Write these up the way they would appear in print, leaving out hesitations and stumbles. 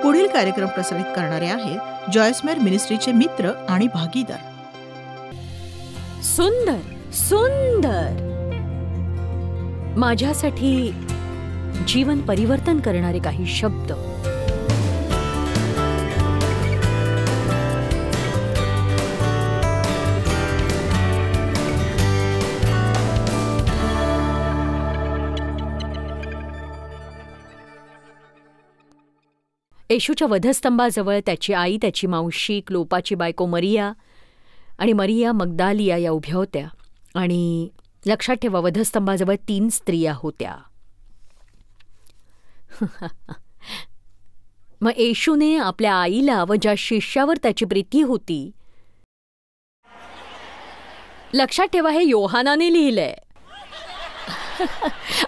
पुढील कार्यक्रम प्रसारित करणारे आहेत जॉयसमेर मिनिस्ट्रीचे मित्र आणि भागीदार. सुंदर सुंदर, माझ्यासाठी जीवन परिवर्तन करणारे काही शब्द. येशूच्या वधस्तंभाजवळ त्याची आई, त्याची मावशी, क्लोपाची बायको मरिया आणि मरिया मग्दालिया या उभ्या होत्या. आणि लक्षात ठेवा, वधस्तंभाजवळ 3 स्त्रिया होत्या. मग येशूने आपल्या आईला व ज्या शिष्यावर त्याची प्रीती होती, लक्षात ठेवा हे योहानाने लिहिलंय.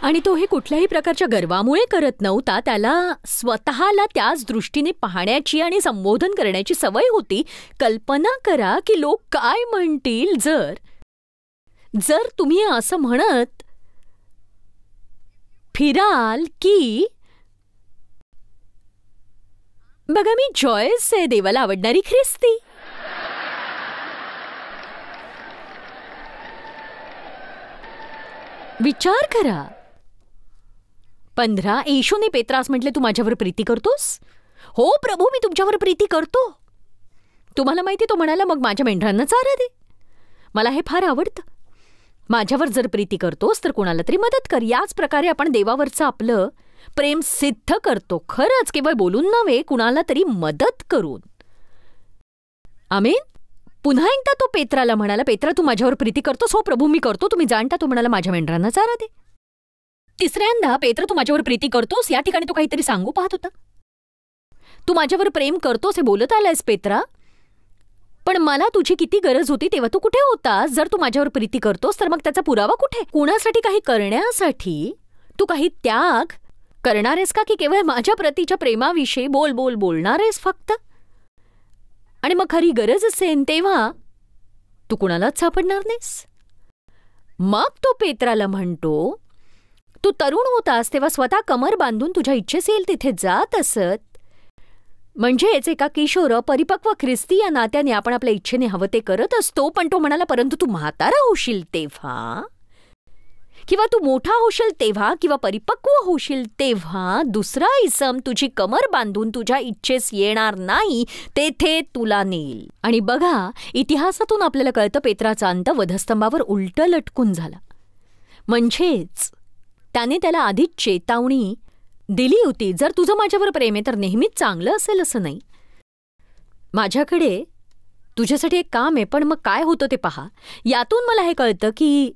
आणि तो हे कुठल्याही प्रकारच्या गर्वामुळे करत नव्हता. त्याला स्वतःला त्याच दृष्टीने पाहण्याची आणि संबोधन करण्याची सवय होती. कल्पना करा की लोक काय म्हणतील जर तुम्ही असं म्हणत फिराल की बघा मी जॉयस आहे, देवाला आवडणारी ख्रिस्ती. विचार करा. 15 येशूने पेत्रास म्हटले, तू माझ्यावर प्रीती करतोस? हो प्रभू, मी तुमच्यावर प्रीती करतो. तुम्हाला माहिती, तो म्हणाला, मग माझ्या मेंढरांना चारा दे. मला हे फार आवडतं. माझ्यावर जर प्रीती करतोस तर कोणाला तरी मदत कर. याच प्रकारे आपण देवावरचं आपलं प्रेम सिद्ध करतो. खरंच, केवळ बोलून नव्हे, कुणाला तरी मदत करून. आमेन. पुन्हा एकदा तो पेत्राला म्हणाला, पेत्रा, तू माझ्यावर प्रीती करतोस? हो प्रभू, मी करतो. तुम्ही जाणता. तो म्हणाला, माझ्या मेंढरांना चारा दे. तिसऱ्यांदा, पेत्रा, तू माझ्यावर प्रीती करतोस? या ठिकाणी तो काहीतरी सांगू पाहत होता. तू माझ्यावर प्रेम करतोस हे बोलत आलायस पेत्रा, पण मला तुझी किती गरज होती तेव्हा तू कुठे होतास? जर तू माझ्यावर प्रीती करतोस तर मग त्याचा पुरावा कुठे? कुणासाठी काही करण्यासाठी तू काही त्याग करणार आहेस का, की केवळ माझ्या प्रतीच्या प्रेमाविषयी बोलणार आहेस फक्त? आणि मग खरी गरज असेल तेव्हा तू कुणालाच सापडणार नाहीस. मग तो पेत्राला म्हणतो, तू तरुण होतास तेव्हा स्वतः कमर बांधून तुझ्या इच्छेस येईल तिथे जात असत. म्हणजेच एका किशोर परिपक्व ख्रिस्ती या नात्याने आपण आपल्या इच्छेने हवं ते करत असतो. पण तो म्हणाला, परंतु तू म्हातारा होशील तेव्हा, किंवा तू मोठा होशील तेव्हा, किंवा परिपक्व होशील तेव्हा दुसरा इसम तुझी कमर बांधून तुझ्या इच्छेस येणार नाही, तेथे तुला नेईल. आणि बघा, इतिहासातून आपल्याला कळतं, पेत्राचा अंत वधस्तंभावर उलट लटकून झाला. म्हणजेच त्याने त्याला आधीच चेतावणी दिली होती, जर तुझं माझ्यावर प्रेम आहे तर नेहमीच चांगलं असेल असं नाही. माझ्याकडे तुझ्यासाठी एक काम आहे. पण मग काय होतं ते पहा. यातून मला हे कळतं की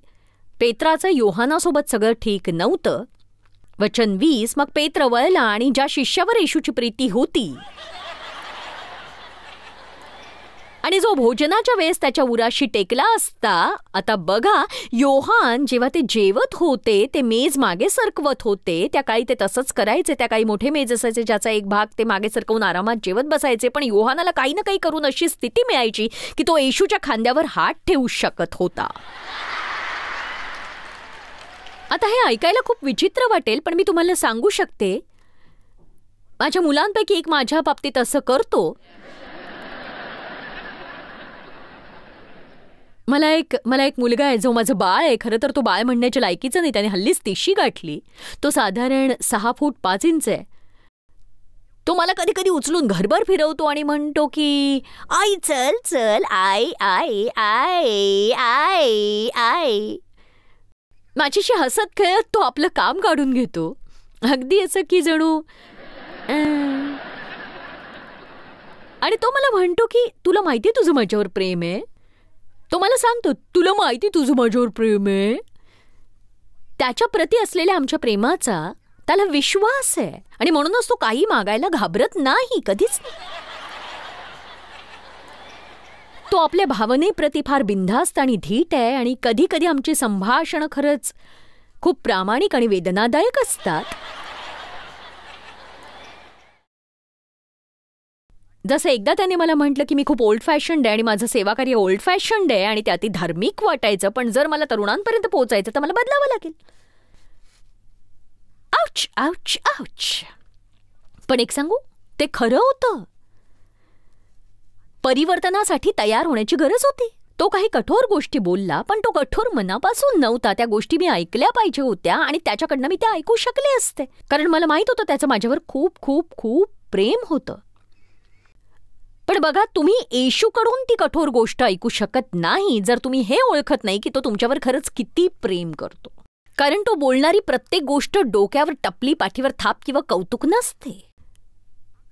पेत्राचं योहानासोबत सगळं ठीक नव्हतं. वचन 20, मग पेत्र वळला आणि ज्या शिष्यावर येशूची प्रीती होती आणि जो भोजनाच्या वेळेस त्याच्या उराशी टेकला असता. आता बघा, योहान जेव्हा ते जेवत होते ते मेज मागे सरकवत होते. त्या काळी ते तसंच करायचे. त्या काळी मोठे मेज असायचे ज्याचा एक भाग ते मागे सरकवून आरामात जेवत बसायचे. पण योहानाला काही ना काही करून अशी स्थिती मिळायची की तो येशूच्या खांद्यावर हात ठेवू शकत होता. आता हे ऐकायला खूप विचित्र वाटेल, पण मी तुम्हाला सांगू शकते, माझ्या मुलांपैकी एक माझ्या बाबतीत असं करतो. मला एक मुलगा आहे जो माझं बाळ आहे. खरं तर तो बाळ म्हणण्याच्या लायकीचं नाही. त्याने हल्लीच 30शी गाठली. तो साधारण 6 फूट 5 इंच आहे. तो मला कधी कधी उचलून घरभर फिरवतो आणि म्हणतो की आई चल चल, आई आई आई आई आई. माझ्याशी हसत खेळत तो आपलं काम काढून घेतो. अगदी असं की जणू. आणि तो मला म्हणतो की तुला माहिती आहे तुझं माझ्यावर प्रेम आहे. तो मला सांगतो, तुला माहिती तुझं माझ्यावर प्रेम आहे. त्याच्या प्रती असलेल्या आमच्या प्रेमाचा त्याला विश्वास आहे आणि म्हणूनच तो काही मागायला घाबरत नाही, कधीच नाही. तो आपल्या भावनेप्रती फार बिनधास्त आणि धीट आहे. आणि कधी कधी आमची संभाषणं खरंच खूप प्रामाणिक आणि वेदनादायक असतात. जसं एकदा त्याने मला म्हटलं की मी खूप ओल्ड फॅशन्ड आहे आणि माझं सेवाकार्य ओल्ड फॅशन्ड आहे आणि त्यात धार्मिक वाटायचं, पण जर मला तरुणांपर्यंत पोहोचायचं तर मला बदलावं लागेल. Ouch ouch ouch. पण एक सांगू, ते खरं होतं. परिवर्तनासाठी तयार होण्याची गरज होती. तो काही कठोर गोष्टी बोलला, पण तो कठोर मनापासून नव्हता. त्या गोष्टी मी ऐकल्या पाहिजे होत्या आणि त्याच्याकडनं मी त्या ऐकू शकले असते, कारण मला माहित होतं त्याचं माझ्यावर खूप खूप खूप प्रेम होतं. पण बघा, तुम्ही येशूकडून ती कठोर गोष्ट ऐकू शकत नाही जर तुम्ही हे ओळखत नाही की तो तुमच्यावर खरंच किती प्रेम करतो. कारण तो बोलणारी प्रत्येक गोष्ट डोक्यावर टपली, पाठीवर थाप किंवा कौतुक नसते.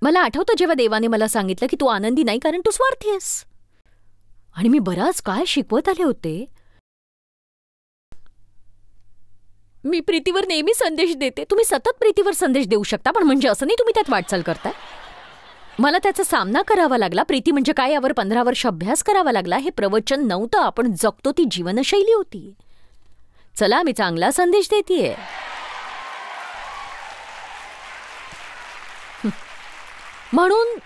मला आठवतं जेव्हा देवाने मला सांगितलं की तू आनंदी नाही कारण तू स्वार्थी आहेस. आणि मी बराच काय शिकवत आले होते. मी प्रीतीवर नेहमी संदेश देते. तुम्ही सतत प्रीतीवर संदेश देऊ शकता, पण म्हणजे असं नाही तुम्ही त्यात वाटचाल करताय. मला त्याचा सामना करावा लागला. प्रीती म्हणजे काय यावर 15 वर्ष अभ्यास करावा लागला. हे प्रवचन नव्हतं, आपण जगतो ती जीवनशैली होती. चला, मी चांगला संदेश देतीये. म्हणून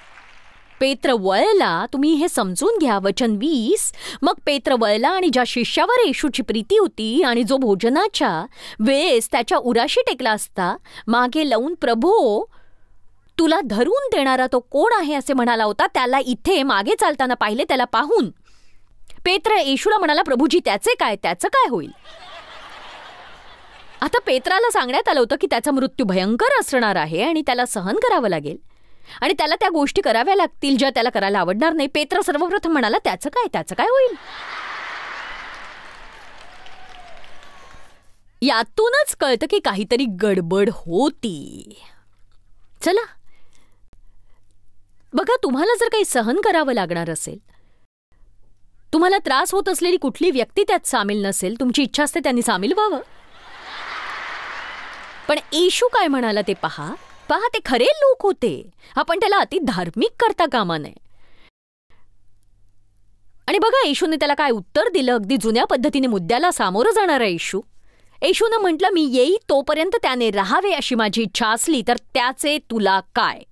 पेत्र वळला. तुम्ही हे समजून घ्या. वचन 20. मग पेत्र वळला आणि ज्या शिष्यावर येशूची प्रीती होती आणि जो भोजनाच्या वेळेस त्याच्या उराशी टेकला असता, मागे लावून, प्रभो, तुला धरून देणारा तो कोण आहे असे म्हणाला होता, त्याला इथे मागे चालताना पाहिले. त्याला पाहून पेत्र येशूला म्हणाला, प्रभूजी, त्याचं काय होईल? आता पेत्राला सांगण्यात आलं होतं की त्याचा मृत्यू भयंकर असणार आहे आणि त्याला सहन करावं लागेल आणि त्याला त्या गोष्टी कराव्या लागतील ज्या त्याला करायला आवडणार नाही. पेत्र सर्वप्रथम म्हणाला, त्याचं काय होईल? यातूनच कळतं की काहीतरी गडबड होती. चला बघा, तुम्हाला जर काही सहन करावं लागणार असेल, तुम्हाला त्रास होत असलेली कुठली व्यक्ती त्यात सामील नसेल, तुमची इच्छा असते त्यांनी सामील व्हावं. पण येशू काय म्हणाला ते पहा. ते खरे लोक होते. आपण त्याला अति धार्मिक करता कामा नये. आणि बघा, येशूने त्याला काय उत्तर दिलं. अगदी जुन्या पद्धतीने मुद्द्याला सामोरं जाणारा येशूनं म्हटलं, मी येई तोपर्यंत त्याने राहावे अशी माझी इच्छा असली तर त्याचे तुला काय?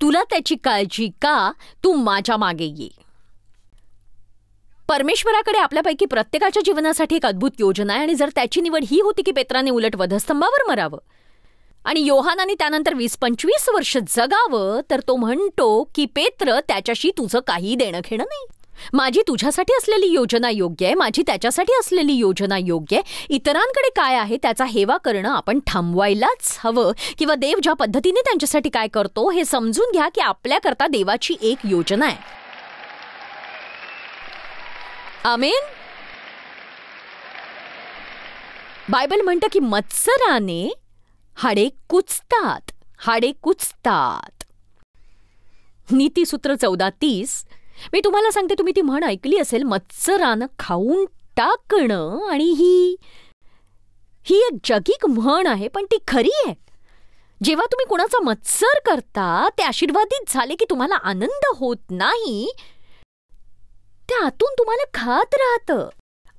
तुला त्याची काळजी का? तू माझ्या मागे ये. परमेश्वराकडे आपल्यापैकी प्रत्येकाच्या जीवनासाठी एक अद्भुत योजना आहे आणि जर त्याची निवड ही होती की पेत्राने उलट वधस्तंभावर मरावं आणि योहानाने त्यानंतर 20-25 वर्ष जगावं, तर तो म्हणतो की पेत्र, त्याच्याशी तुझं काही देणं घेणं नाही. माझी तुझ्यासाठी असलेली योजना योग्य आहे, माझी त्याच्यासाठी असलेली योजना योग्य आहे. इतरांकडे काय आहे त्याचा हेवा करणं आपण थांबवायलाच हवं, किंवा देव ज्या पद्धतीने त्यांच्यासाठी काय करतो हे समजून घ्या की आपल्याकरता देवाची एक योजना आहे. आमेन. बायबल म्हणतं की मत्सराने हाडे कुचतात. नीतिसूत्र 14:30. मी तुम्हाला सांगते, तुम्ही ती म्हण ऐकली असेल, मत्सरानं खाऊन टाकणं. आणि ही एक जगिक म्हण आहे, पण ती खरी आहे. जेव्हा तुम्ही कुणाचा मत्सर करता, ते आशीर्वादित झाले की तुम्हाला आनंद होत नाही, त्या आतून तुम्हाला खात राहतं.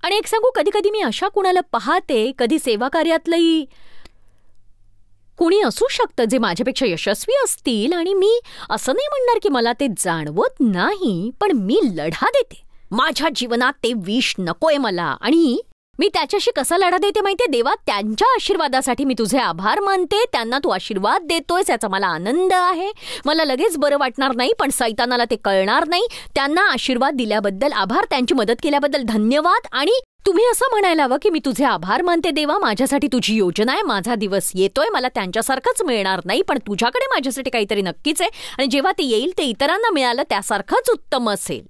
आणि एक सांगू, कधी कधी मी अशा कुणाला पाहते, कधी सेवा कार्यातलंही कुणी असू शकतं जे माझ्यापेक्षा यशस्वी असतील, आणि मी असं नाही म्हणणार की मला ते जाणवत नाही, पण मी लढा देते. माझ्या जीवनात ते विष नकोय मला. आणि मी त्याच्याशी कसा लढा देते माहितीये? देवा, त्यांच्या आशीर्वादासाठी मी तुझे आभार मानते. त्यांना तू आशीर्वाद देतोयस याचा मला आनंद आहे. मला लगेच बरं वाटणार नाही, पण सैतानाला ते कळणार नाही. त्यांना आशीर्वाद दिल्याबद्दल आभार, त्यांची मदत केल्याबद्दल धन्यवाद. आणि तुम्ही असं म्हणायला हवं की मी तुझे आभार मानते देवा, माझ्यासाठी तुझी योजना आहे, माझा दिवस येतोय, मला त्यांच्यासारखंच मिळणार नाही, पण तुझ्याकडे माझ्यासाठी काहीतरी नक्कीच आहे, आणि जेव्हा ते येईल ते इतरांना मिळालं त्यासारखंच उत्तम असेल.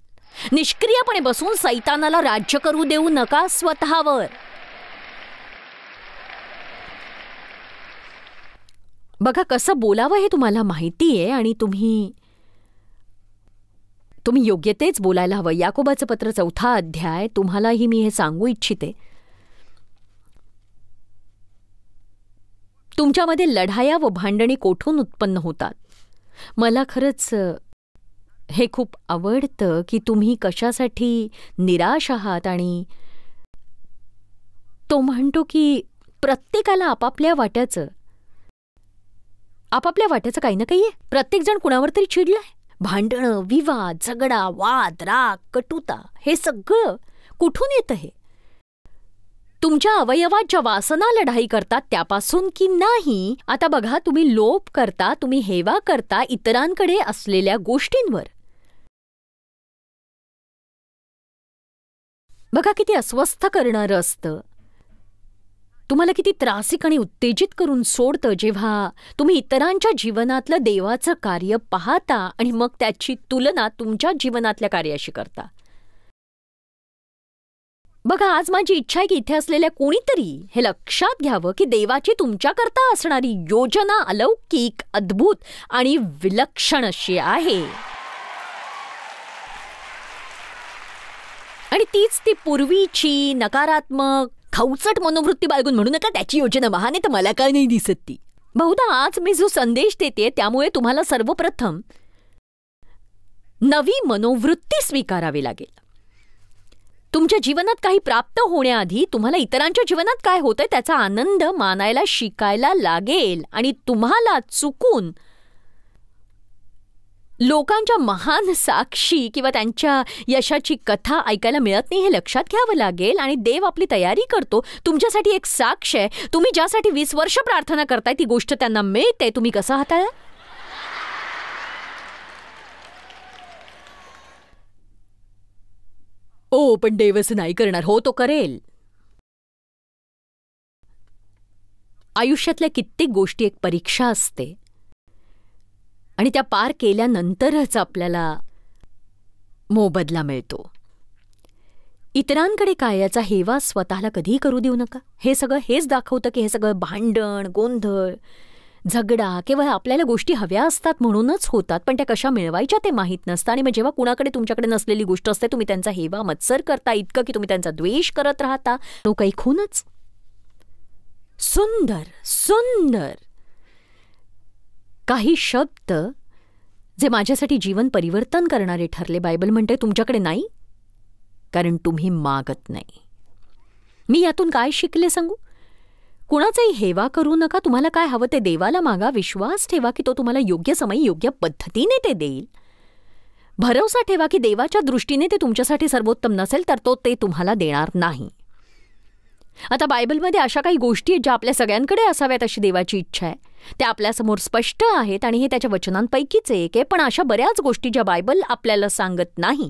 निष्क्रियपणे बसून सैतानाला राज्य करू देऊ नका स्वतःवर. बघा, कसं बोलावं हे तुम्हाला माहितीये आणि तुम्ही योग्य तेच बोलायला हवं. याकोबाचं पत्र 4 अध्याय, तुम्हालाही मी हे सांगू इच्छिते. तुमच्यामध्ये लढाया व भांडणी कोठून उत्पन्न होतात? मला खरंच हे खूप आवडतं की तुम्ही कशासाठी निराश आहात. आणि तो म्हणतो की प्रत्येकाला आपापल्या वाट्याचं काही ना काही आहे. प्रत्येकजण कुणावर तरी चिडलाय. भांडणं, विवाद, झगडा, वाद, राग, कटुता, हे सगळं कुठून येतं? हे तुमच्या अवयवात ज्या वासना लढाई करतात त्यापासून की नाही? आता बघा, तुम्ही लोभ करता, तुम्ही हेवा करता इतरांकडे असलेल्या गोष्टींवर. बघा किती अस्वस्थ करणारं असतं, तुम्हाला किती त्रासिक आणि उत्तेजित करून सोडतं जेव्हा तुम्ही इतरांच्या जीवनातलं देवाचं कार्य पाहता आणि मग त्याची तुलना तुमच्या जीवनातल्या कार्याशी करता. बघा, आज माझी इच्छा आहे की इथे असलेल्या कोणीतरी हे लक्षात घ्यावं की देवाची तुमच्याकरता असणारी योजना अलौकिक, अद्भुत आणि विलक्षण अशी आहे. आणि तीच ती पूर्वीची नकारात्मक खवचट मनोवृत्ती बाळगून म्हणू नका त्याची योजना महान आहे तर मला काय नाही दिसत ती. बहुधा आज मी जो संदेश देते त्यामुळे तुम्हाला सर्वप्रथम नवी मनोवृत्ती स्वीकारावी लागेल. तुमच्या जीवनात काही प्राप्त होण्याआधी तुम्हाला इतरांच्या जीवनात काय होतंय त्याचा आनंद मानायला शिकायला लागेल. आणि तुम्हाला चुकून लोकांच्या महान साक्षी किंवा त्यांच्या यशाची कथा ऐकायला मिळत नाही हे लक्षात घ्यावं लागेल. आणि देव आपली तयारी करतो, तुमच्यासाठी एक साक्ष आहे. तुम्ही ज्यासाठी 20 वर्ष प्रार्थना करताय ती गोष्ट त्यांना मिळते. तुम्ही कसं हाताळा? ओ पण देव असं नाही करणार. हो, तो करेल. आयुष्यातल्या कित्येक गोष्टी एक परीक्षा असते आणि त्या पार केल्यानंतरच आपल्याला मोबदला मिळतो. इतरांकडे काय याचा हेवा स्वतःला कधीही करू देऊ नका. हे सगळं हेच दाखवतं की हे सगळं भांडण, गोंधळ, झगडा केवळ आपल्याला गोष्टी हव्या असतात म्हणूनच होतात, पण त्या कशा मिळवायच्या ते माहीत नसतं. आणि मग जेव्हा कुणाकडे तुमच्याकडे नसलेली गोष्ट असते तुम्ही त्यांचा हेवा मत्सर करता इतकं की तुम्ही त्यांचा द्वेष करत राहता. तो काही खूनच. सुंदर सुंदर काही शब्द जे माझ्यासाठी जीवन परिवर्तन करणारे ठरले. बायबल म्हणते तुमच्याकडे नाही कारण तुम्ही मागत नाही. मी यातून काय शिकले सांगू? कुणाचाही हेवा करू नका. तुम्हाला काय हवं ते देवाला मागा. विश्वास ठेवा की तो तुम्हाला योग्य समय योग्य पद्धतीने ते देईल. भरोसा ठेवा की देवाच्या दृष्टीने ते तुमच्यासाठी सर्वोत्तम नसेल तर तो ते तुम्हाला देणार नाही. आता बायबलमध्ये अशा काही गोष्टी आहेत ज्या आपल्या सगळ्यांकडे असाव्यात अशी देवाची इच्छा आहे. त्या आपल्यासमोर स्पष्ट आहेत आणि हे त्याच्या वचनांपैकीच एक आहे. पण अशा बऱ्याच गोष्टी ज्या बायबल आपल्याला सांगत नाही.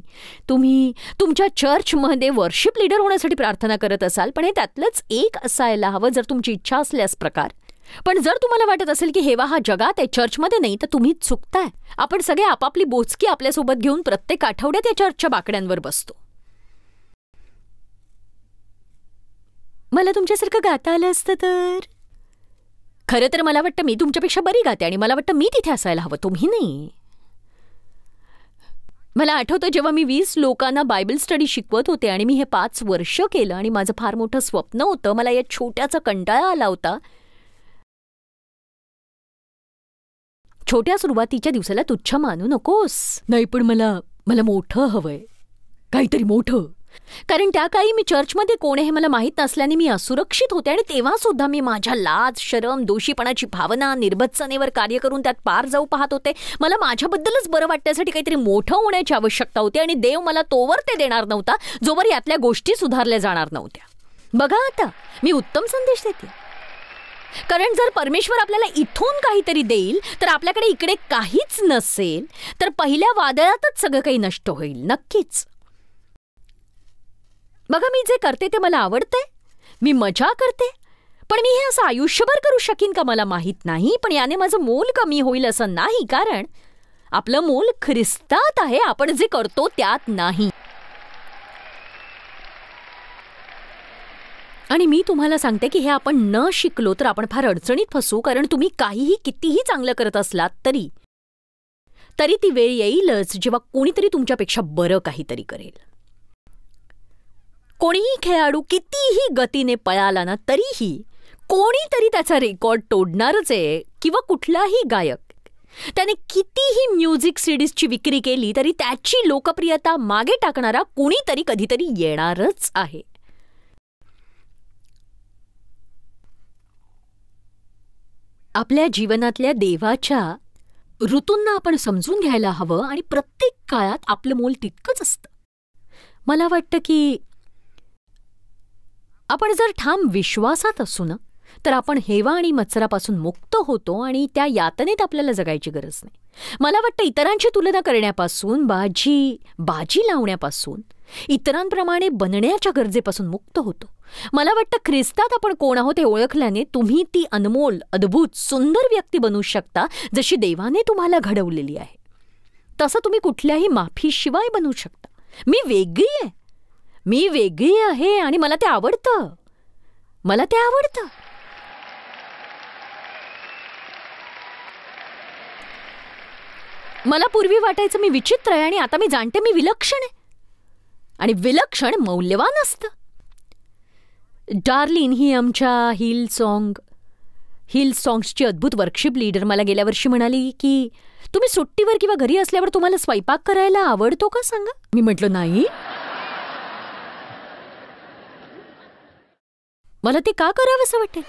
तुम्ही तुमच्या चर्चमध्ये वर्शिप लीडर होण्यासाठी प्रार्थना करत असाल पण हे त्यातलंच एक असायला हवं जर तुमची इच्छा असल्यास प्रकार. पण जर तुम्हाला वाटत असेल की हेवा हा जगात आहे चर्चमध्ये नाही तर तुम्ही चुकताय. आपण सगळे आपापली बोचकी आपल्यासोबत घेऊन प्रत्येक आठवड्यात या चर्चच्या बाकड्यांवर बसतो. मला तुमच्यासारखं गाता आलं असतं तर. खरं तर मला वाटतं मी तुमच्यापेक्षा बरी गाते आणि मला वाटतं मी तिथे असायला हवं, तुम्ही नाही. मला आठवतं जेव्हा मी 20 लोकांना बायबल स्टडी शिकवत होते आणि मी हे 5 वर्ष केलं आणि माझं फार मोठं स्वप्न होतं. मला या छोट्याचा कंटाळा आला होता. छोट्या सुरुवातीच्या दिवसाला तुच्छ मानू नकोस. नाही पण मला मोठं हवंय, काहीतरी मोठं. कारण त्या काळी मी चर्चमध्ये कोण आहे हे मला माहीत नसल्याने मी असुरक्षित होते आणि तेव्हा सुद्धा मी माझ्या लाज, शरम, दोषीपणाची भावना, निर्बत्सनेवर कार्य करून त्यात पार जाऊ पाहत होते. मला माझ्याबद्दलच बरं वाटण्यासाठी काहीतरी मोठं होण्याची आवश्यकता होती आणि देव मला तोवर ते देणार नव्हता जोवर यातल्या गोष्टी सुधारल्या जाणार नव्हत्या. बघा आता मी उत्तम संदेश देते. कारण जर परमेश्वर आपल्याला इथून काहीतरी देईल तर आपल्याकडे इकडे काहीच नसेल तर पहिल्या वादळातच सगळं काही नष्ट होईल. नक्कीच. बघा मी जे करते ते मला आवडते, मी मजा करते, पण मी हे असं आयुष्यभर करू शकीन का मला माहीत नाही. पण याने माझं मोल कमी होईल असं नाही, कारण आपलं मोल ख्रिस्तात आहे, आपण जे करतो त्यात नाही. आणि मी तुम्हाला सांगते की हे आपण न शिकलो तर आपण फार अडचणीत फसू. कारण तुम्ही काहीही कितीही चांगलं करत असलात तरी ती वेळ येईलच जेव्हा कोणीतरी तुमच्यापेक्षा बरं काहीतरी करेल. कोणीही खेळाडू कितीही गतीने पळाला ना तरीही कोणीतरी त्याचा रेकॉर्ड तोडणारच आहे. किंवा कुठलाही गायक त्याने कितीही म्युझिक सीडीजची विक्री केली तरी त्याची लोकप्रियता मागे टाकणारा कोणीतरी कधीतरी येणारच आहे. आपल्या जीवनातल्या देवाच्या ऋतूंना आपण समजून घ्यायला हवं आणि प्रत्येक काळात आपलं मोल तितकंच असतं. मला वाटतं की आपण जर ठाम विश्वासात असू ना, तर आपण हेवा आणि मत्सरापासून मुक्त होतो आणि त्या यातनेत आपल्याला जगायची गरज नाही. मला वाटतं इतरांची तुलना करण्यापासून, बाजी लावण्यापासून, इतरांप्रमाणे बनण्याच्या गरजेपासून मुक्त होतो. मला वाटतं ख्रिस्तात आपण कोण आहोत हे ओळखल्याने तुम्ही ती अनमोल, अद्भुत, सुंदर व्यक्ती बनू शकता जशी देवाने तुम्हाला घडवलेली आहे. तसं तुम्ही कुठल्याही माफीशिवाय बनू शकता. मी वेगळी आहे आणि मला ते आवडतं. मला पूर्वी वाटायचं मी विचित्र आहे आणि आता मी जाणते मी विलक्षण आहे. आणि विलक्षण मौल्यवान असतं. डार्लिन ही आमच्या हिल सॉंग्सची अद्भुत वर्कशिप लीडर मला गेल्या वर्षी म्हणाली की तुम्ही सुट्टीवर किंवा घरी असल्यावर तुम्हाला स्वयंपाक करायला आवडतो का सांगा. मी म्हटलं नाही. मला ते का करावं असं वाटेल.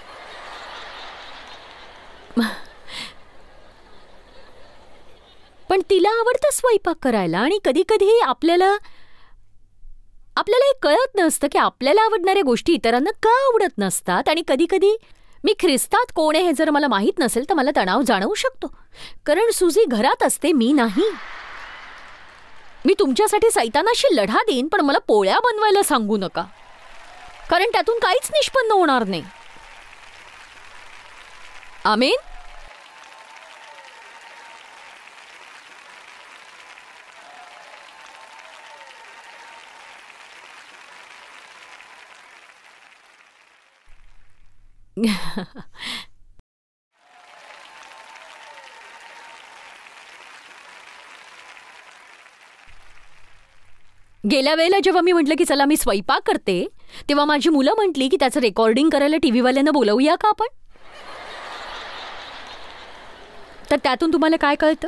पण तिला आवडतं स्वयंपाक करायला आणि कधी कधी आपल्याला हे कळत नसतं की आपल्याला आवडणाऱ्या गोष्टी इतरांना का आवडत नसतात. आणि कधी कधी मी ख्रिस्तात कोण आहे हे जर मला माहीत नसेल तर मला तणाव जाणवू शकतो. कारण सुझी घरात असते, मी नाही. मी तुमच्यासाठी सैतानाशी लढा देईन, पण मला पोळ्या बनवायला सांगू नका, कारण त्यातून काहीच निष्पन्न होणार नाही. आमेन. गेल्या वेळेला जेव्हा मी म्हटलं की चला मी स्वयंपाक करते, तेव्हा माझी मुलं म्हटली की त्याचं रेकॉर्डिंग करायला टीव्हीवाल्यांना बोलवूया का आपण. तर त्यातून तुम्हाला काय कळतं.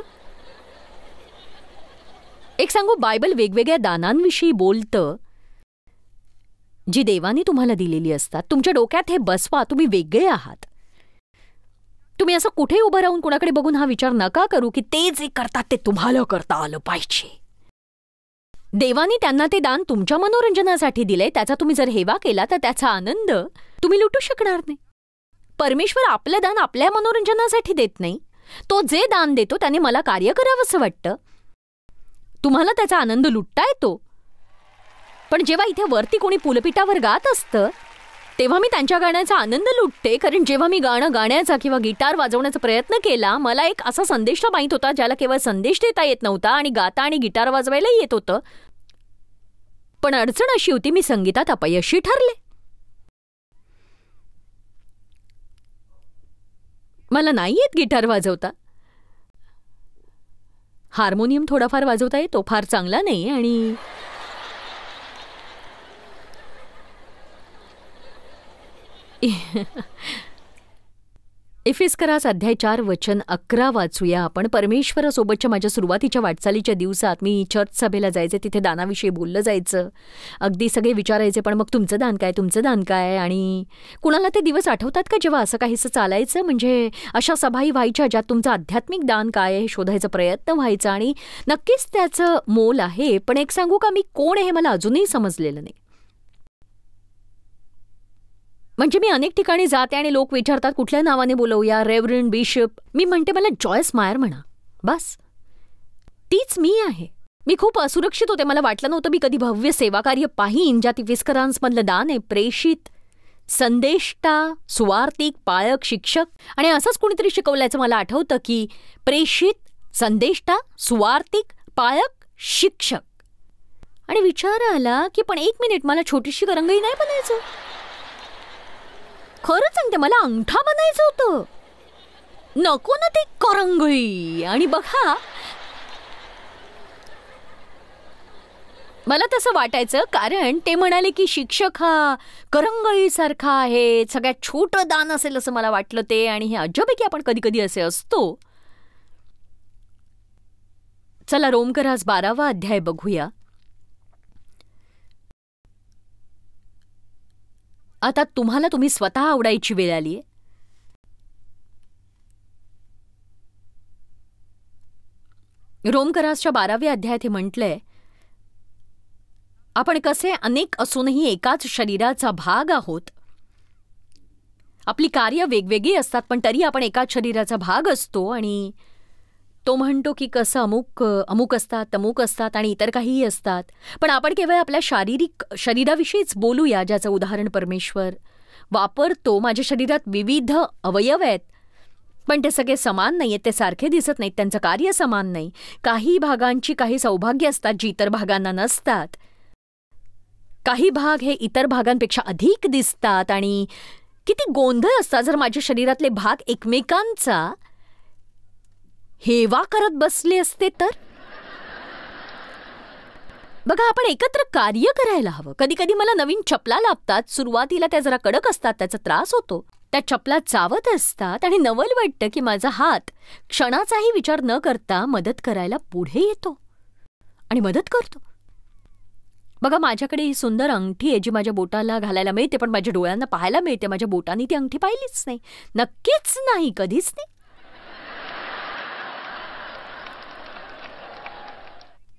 एक सांगू, बायबल वेगवेगळ्या दानांविषयी बोलतं जी देवाने तुम्हाला दिलेली असतात. तुमच्या डोक्यात हे बसवा, तुम्ही वेगळे आहात. तुम्ही असं कुठे उभं राहून कुणाकडे बघून हा विचार नका करू की ते जे करतात ते तुम्हाला करता आलं पाहिजे. देवाने त्यांना ते दान तुमच्या मनोरंजनासाठी दिले. त्याचा तुम्ही जर हेवा केला तर त्याचा आनंद तुम्ही लुटू शकणार नाही. परमेश्वर आपलं दान आपल्या मनोरंजनासाठी देत नाही. तो जे दान देतो त्याने मला कार्य करावंसं वाटतं. तुम्हाला त्याचा आनंद लुटता येतो. पण जेव्हा इथे वरती कोणी पुलपिटावर गात असतं तेव्हा मी त्यांच्या गाण्याचा आनंद लुटते. कारण जेव्हा मी गाणं गाण्याचा किंवा गिटार वाजवण्याचा प्रयत्न केला, मला एक असा संदेश माहीत होता ज्याला केवळ संदेश देता येत नव्हता आणि गाता आणि गिटार वाजवायला येत होतं. पण अडचण अशी होती, मी संगीतात अपयशी ठरले. मला नाही येत गिटार वाजवता. हार्मोनियम थोडाफार वाजवता येतो, फार चांगला नाही. आणि इफिस्करास अध्याय 4 वचन 11 वाचूया आपण. परमेश्वरासोबतच्या माझ्या सुरुवातीच्या वाटचालीच्या दिवसात मी चर्च सभेला जायचे, तिथे दानाविषयी बोललं जायचं. अगदी सगळे विचारायचे पण मग तुमचं दान काय. आणि कुणाला ते दिवस आठवतात का जेव्हा असं काहीसं चालायचं. म्हणजे अशा सभाही व्हायच्या ज्यात तुमचं आध्यात्मिक दान काय आहे हे शोधायचा प्रयत्न व्हायचा. आणि नक्कीच त्याचं मोल आहे. पण एक सांगू का, मी कोण आहे हे मला अजूनही समजलेलं नाही. म्हणजे मी अनेक ठिकाणी जाते आणि लोक विचारतात कुठल्या नावाने बोलवूया, रेव्हरंड, बिशप. मी म्हणते मला जॉयस मायर म्हणा, बस. तीच मी आहे. मी खूप असुरक्षित होते. मला वाटलं नव्हतं मी कधी भव्य सेवाकार्य पाहीन ज्यात इफिस्करांसमधलं दान आहे. प्रेषित, संदेष्टा, सुवार्तिक, पाळक, शिक्षक. आणि असंच कुणीतरी शिकवल्याचं मला आठवतं की प्रेषित, संदेष्टा, सुवार्तिक, पाळक, शिक्षक. आणि विचार आला की पण एक मिनिट, मला छोटीशी करंगई नाही बनायचं. खरंच सांगते, मला अंगठा बनायचं होतं. नको ना ते करंगई. आणि बघा, मला तसं वाटायचं कारण ते म्हणाले की शिक्षक हा करंगईसारखा आहे, सगळ्यात छोटं दान असेल असं मला वाटलं ते. आणि हे अजब आहे की आपण कधी कधी असे असतो. चला रोमकरास 12वा अध्याय बघूया. आता तुम्ही स्वतः आवडायची वेळ आलीये. रोमकरासच्या 12व्या अध्यायात हे म्हटलंय, आपण कसे अनेक असूनही एकाच शरीराचा भाग आहोत. आपली कार्य वेगवेगळी असतात, पण तरी आपण एकाच शरीराचा भाग असतो. आणि तो म्हणतो की कसं अमुक असतात, तमुक असतात आणि इतर काहीही असतात. पण आपण केवळ आपल्या शरीराविषयीच बोलूया, ज्याचं उदाहरण परमेश्वर वापरतो. माझ्या शरीरात विविध अवयव आहेत, पण ते सगळे समान नाही आहेत, ते सारखे दिसत नाहीत, त्यांचं कार्य समान नाही. काही भागांची काही सौभाग्य असतात जी इतर भागांना नसतात. काही भाग हे इतर भागांपेक्षा अधिक दिसतात आणि किती गोंधळ असतात जर माझ्या शरीरातले भाग एकमेकांचा हेवा करत बसले असते तर. बघा, आपण एकत्र कार्य करायला हवं. कधी कधी मला नवीन चपला लागतात. सुरुवातीला त्या जरा कडक असतात, त्याचा त्रास होतो. त्या चपला चावत असतात आणि नवल वाटतं की माझा हात क्षणाचाही विचार न करता मदत करायला पुढे येतो आणि मदत करतो. बघा, माझ्याकडे ही सुंदर अंगठी आहे जी माझ्या बोटाला घालायला मिळते, पण माझ्या डोळ्यांना पाहायला मिळते. माझ्या बोटांनी ती अंगठी पाहिलीच नाही, नक्कीच नाही, कधीच नाही.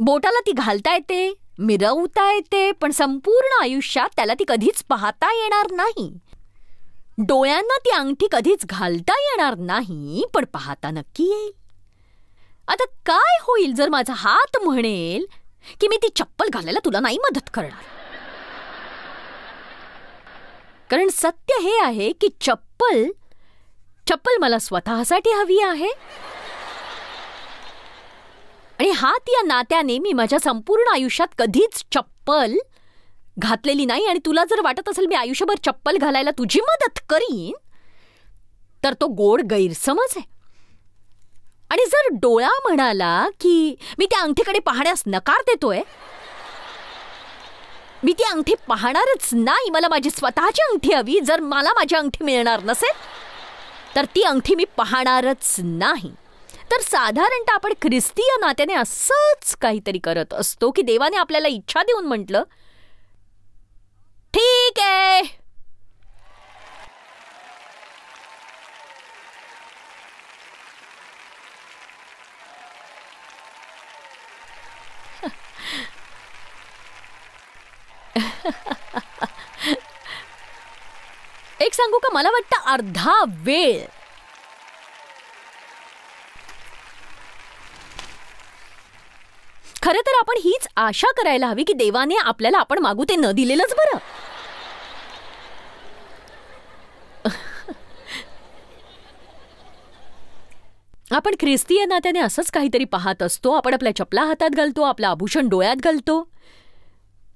बोटाला ती घालता येते, मिरवता येते, पण संपूर्ण आयुष्यात त्याला ती कधीच पाहता येणार नाही. डोळ्यांना ती अंगठी कधीच घालता येणार नाही, पण पाहता नक्की येईल. आता काय होईल जर माझा हात म्हणेल की मी ती चप्पल घालायला तुला नाही मदत करणार? कारण सत्य हे आहे की चप्पल मला स्वतःसाठी हवी आहे आणि हात या नात्याने मी माझ्या संपूर्ण आयुष्यात कधीच चप्पल घातलेली नाही. आणि तुला जर वाटत असेल मी आयुष्यभर चप्पल घालायला तुझी मदत करीन, तर तो गोड गैरसमज आहे. आणि जर डोळा म्हणाला की मी त्या अंगठीकडे पाहण्यास नकार देतोय, मी ती अंगठी पाहणारच नाही, मला माझी स्वतःची अंगठी हवी, जर मला माझी अंगठी मिळणार नसेल तर ती अंगठी मी पाहणारच नाही. तर साधारणतः आपण ख्रिस्तीय नात्याने असंच काहीतरी करत असतो की देवाने आपल्याला इच्छा देऊन म्हटलं, ठीक आहे, एक सांगू का, मला वाटतं अर्धा वेळ खरं तर आपण हीच आशा करायला हवी की देवाने आपल्याला आपण मागू ते न दिलेलंच बरं. आपण ख्रिस्तीय नात्याने असंच काहीतरी पाहत असतो. आपण आपल्या चपला हातात घालतो, आपलं आभूषण डोळ्यात घालतो,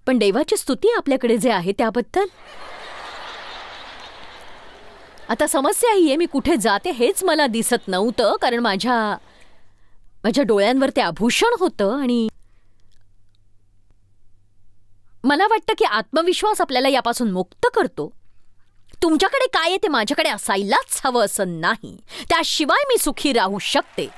पण देवाची स्तुती आपल्याकडे जे आहे त्याबद्दल. आता समस्या ही आहे, मी कुठे जाते हेच मला दिसत नव्हतं, कारण माझ्या डोळ्यांवर ते आभूषण होतं. आणि मला वाटतं की आत्मविश्वास आपल्याला यापासून मुक्त करतो. तुमच्याकडे काय आहे ते माझ्याकडे असायलाच हवं असं नाही, त्याशिवाय मी सुखी राहू शकते.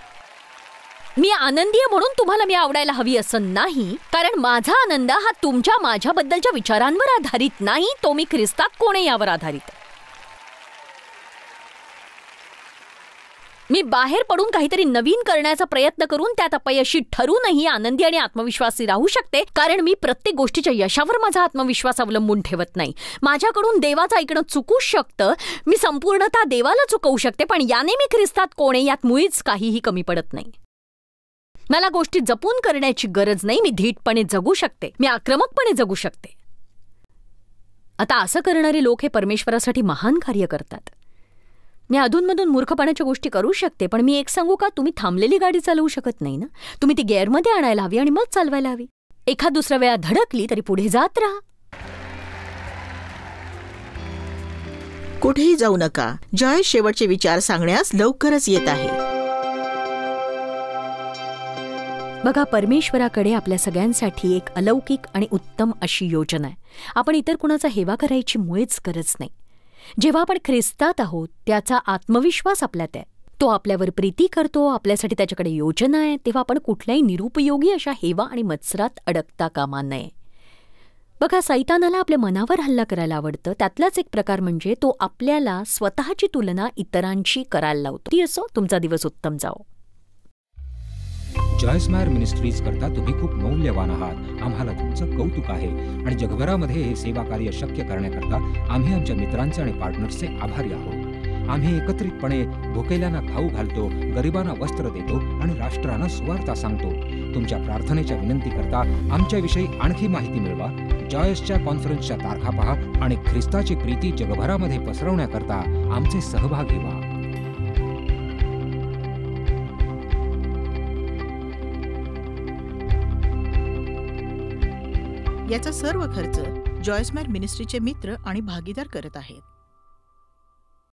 मी आनंदी आहे म्हणून तुम्हाला मी आवडायला हवी असं नाही, कारण माझा आनंद हा माझ्याबद्दलच्या विचारांवर आधारित नाही, तो मी ख्रिस्तात कोण आहे यावर आधारित. मी बाहेर पडून काहीतरी नवीन करण्याचा प्रयत्न करून त्यात अपयशी ठरूनही आनंदी आणि आत्मविश्वासी राहू शकते, कारण मी प्रत्येक गोष्टीच्या यशावर माझा आत्मविश्वास अवलंबून ठेवत नाही. माझ्याकडून देवाचं ऐकणं चुकू शकतं, मी संपूर्णतः देवाला चुकवू शकते, पण याने मी ख्रिस्तात कोण आहे यात मुळीच काहीही कमी पडत नाही. मला गोष्टी जपून करण्याची गरज नाही, मी धीटपणे जगू शकते, मी आक्रमकपणे जगू शकते. आता असं करणारे लोक हे परमेश्वरासाठी महान कार्य करतात. मी अधूनमधून मूर्खपणाच्या गोष्टी करू शकते, पण मी एक सांगू का, तुम्ही थांबलेली गाडी चालवू शकत नाही ना. तुम्ही ती गेअरमध्ये आणायला हवी आणि मग चालवायला हवी. एखाद दुसऱ्या वेळा धडकली तरी पुढे जात राहा. कुठेही जाऊ नका. जॉय शेवटचे विचार सांगण्यास लवकरच येत आहे. बघा, परमेश्वराकडे आपल्या सगळ्यांसाठी एक अलौकिक आणि उत्तम अशी योजना आहे. आपण इतर कुणाचा हेवा करायची मुळीच गरज नाही. जेव्हा आपण ख्रिस्तात आहोत त्याचा आत्मविश्वास आपल्यात आहे, तो आपल्यावर प्रीती करतो, आपल्यासाठी त्याच्याकडे योजना आहे, तेव्हा आपण कुठल्याही निरुपयोगी अशा हेवा आणि मत्सरात अडकता कामा नये. बघा, सैतानाला आपल्या मनावर हल्ला करायला आवडतं. त्यातलाच एक प्रकार म्हणजे तो आपल्याला स्वतःची तुलना इतरांशी करायला लावतो. ती असो, तुमचा दिवस उत्तम जाओ. जॉयस्मायर मिनिस्ट्रीज करता तुम्ही खूप मौल्यवान आहात. आम्हाला तुमचं कौतुक आहे आणि जगभरामध्ये हे सेवा कार्य शक्य करण्याकरता आम्ही आमच्या मित्रांचे आणि पार्टनर्सचे आभारी आहोत. आम्ही एकत्रितपणे भुकेल्यांना खाऊ घालतो, गरिबांना वस्त्र देतो आणि राष्ट्रांना सुवार्ता सांगतो. तुमच्या प्रार्थनेच्या विनंती करता आमच्याविषयी आणखी माहिती मिळवा. जॉयसच्या कॉन्फरन्सच्या तारखा पहा आणि ख्रिस्ताची प्रीती जगभरामध्ये पसरवण्याकरता आमचे सहभागी व्हा. याचा सर्व खर्च जॉयस्मायर मिनिस्ट्रीचे मित्र आणि भागीदार करत आहेत.